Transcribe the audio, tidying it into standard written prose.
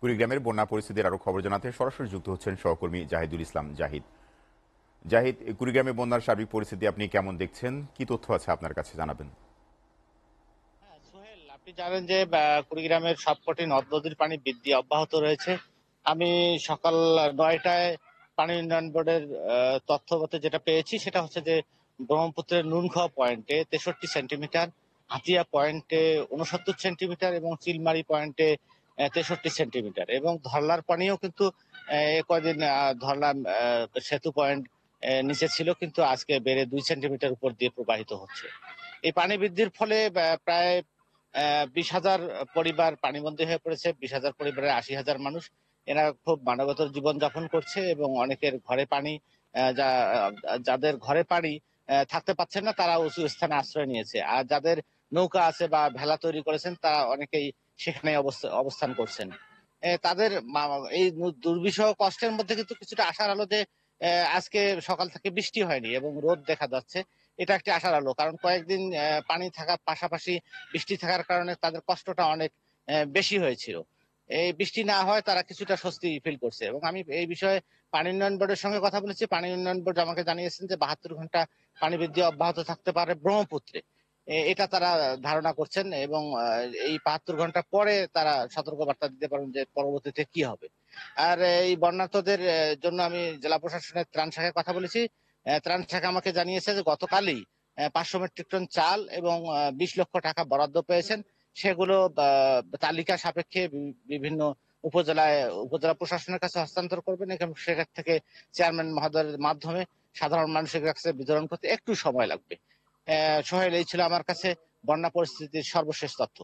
কুড়িগ্রামের বন্যা পরিস্থিতির আরো খবর জানাতে সরাসরি যুক্ত হচ্ছেন সহকর্মী জাহিদুল ইসলাম জাহিদ। জাহিদ, কুড়িগ্রামে বন্যার সার্বিক পরিস্থিতি আপনি কেমন দেখছেন, কি তথ্য আছে আপনার কাছে জানাবেন? হ্যাঁ, সোহেল, আপনি জানেন যে কুড়িগ্রামের সবকটি নদ নদীর পানি বৃদ্ধি অব্যাহত রয়েছে। আমি সকাল 9টায় পানি উন্নয়ন বোর্ডের তথ্য মতে যেটা পেয়েছি সেটা হচ্ছে যে ব্রহ্মপুত্রের নুনখাওয়া পয়েন্টে 63 সেন্টিমিটার, হাতিয়া পয়েন্টে 69 সেন্টিমিটার এবং চিলমারি পয়েন্টে 63 সেন্টিমিটার, এবং ধরলার পানিও কিন্তু এ কয়দিন ধরলা সেতু পয়েন্ট নিচে ছিল, কিন্তু আজকে বেড়ে 2 সেন্টিমিটার উপর দিয়ে প্রবাহিত হচ্ছে। এই পানি বৃদ্ধির ফলে প্রায় 20,000 পরিবার পানিবন্দী হয়ে পড়েছে। 20,000 পরিবারের 80,000 মানুষ, এরা খুব মানবেতর জীবনযাপন করছে, এবং অনেকের ঘরে পানি, যাদের ঘরে পানি থাকতে পাচ্ছেন না, তারা উঁচু স্থানে আশ্রয় নিয়েছে। আর যাদের নৌকা আছে বা ভেলা তৈরি করেছেন, তারা অনেকেই সেখানে অবস্থান করছেন। তাদের এই দুর্বিষহ কষ্টের মধ্যে কিন্তু কিছুটা আশার আলো যে আজকে সকাল থেকে বৃষ্টি হয়নি এবং রোদ দেখা যাচ্ছে। এটা একটি আশার আলো, কারণ কয়েকদিন পানি থাকার পাশাপাশি বৃষ্টি থাকার কারণে তাদের কষ্টটা অনেক বেশি হয়েছিল। এই বৃষ্টি না হয় তারা কিছুটা স্বস্তি ফিল করছে, এবং আমি এই বিষয়ে পানি উন্নয়ন বোর্ডের সঙ্গে কথা বলেছি। পানি উন্নয়ন বোর্ড আমাকে জানিয়েছেন যে 72 ঘন্টা পানি বৃদ্ধি অব্যাহত থাকতে পারে ব্রহ্মপুত্রে। এটা তারা ধারণা করছেন, এবং এই 72 ঘন্টা পরে তারা সতর্কবার্তা দিতে পারেন যে পরবর্তীতে কি হবে। আর এই বন্যার্তদের জন্য আমি জেলা প্রশাসনের ত্রাণ শাখায় কথা বলেছি। ত্রাণ শাখা আমাকে জানিয়েছে যে গতকালই 500 মেট্রিক টন চাল এবং 20 লক্ষ টাকা বরাদ্দ পেয়েছেন। সেগুলো তালিকা সাপেক্ষে বিভিন্ন উপজেলায় উপজেলা প্রশাসনের কাছে হস্তান্তর করবেন, এবং সেখান থেকে চেয়ারম্যান মহোদয়ের মাধ্যমে সাধারণ মানুষের কাছে বিতরণ করতে একটু সময় লাগবে। সোহেল, এই ছিল আমার কাছে বন্যা পরিস্থিতির সর্বশেষ তথ্য।